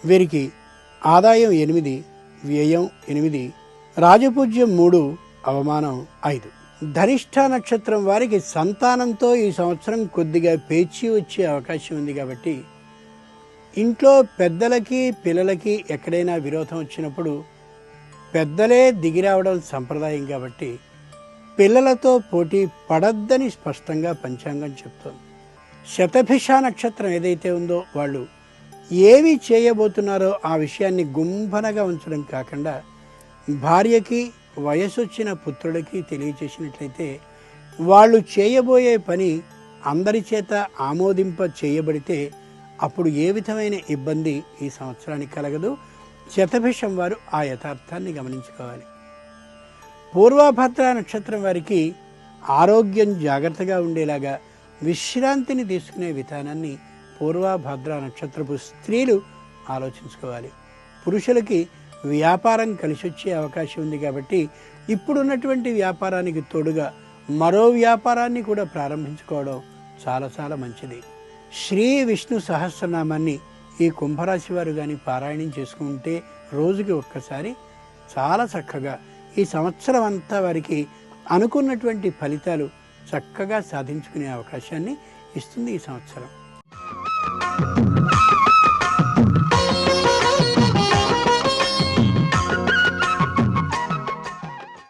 వీరికి ఆదాయం 8, వ్యయం 8, రాజపూజ్యం 3, అవమానం 5. ధనిష్ఠ నక్షత్రం వారికి సంతానంతో ఈ సంవత్సరం కొద్దిగా పేచి వచ్చే అవకాశం ఉంది. కాబట్టి ఇంట్లో పెద్దలకి పిల్లలకి ఎక్కడైనా విరోధం వచ్చినప్పుడు పెద్దలే దిగిరావడం సంప్రదాయం. కాబట్టి పిల్లలతో పోటీ పడద్దని స్పష్టంగా పంచాంగం చెప్తోంది. శతభిష నక్షత్రం ఏదైతే ఉందో వాళ్ళు ఏమి చేయబోతున్నారో ఆ విషయాన్ని గుంభనగా ఉంచడం కాకుండా భార్యకి వయసొచ్చిన పుత్రుడికి తెలియచేసినట్లయితే వాళ్ళు చేయబోయే పని అందరి చేత ఆమోదింప చేయబడితే అప్పుడు ఏ విధమైన ఇబ్బంది ఈ సంవత్సరానికి కలగదు. శతభిషం వారు ఆ యథార్థాన్ని గమనించుకోవాలి. పూర్వభద్ర నక్షత్రం వారికి ఆరోగ్యం జాగ్రత్తగా ఉండేలాగా విశ్రాంతిని తీసుకునే విధానాన్ని పూర్వభద్ర నక్షత్రపు స్త్రీలు ఆలోచించుకోవాలి. పురుషులకి వ్యాపారం కలిసి వచ్చే అవకాశం ఉంది. కాబట్టి ఇప్పుడున్నటువంటి వ్యాపారానికి తోడుగా మరో వ్యాపారాన్ని కూడా ప్రారంభించుకోవడం చాలా చాలా మంచిది. శ్రీ విష్ణు సహస్రనామాన్ని ఈ కుంభరాశి వారు కానీ పారాయణం చేసుకుంటే రోజుకి ఒక్కసారి చాలా చక్కగా ఈ సంవత్సరం అంతా వారికి అనుకున్నటువంటి ఫలితాలు చక్కగా సాధించుకునే అవకాశాన్ని ఇస్తుంది ఈ సంవత్సరం.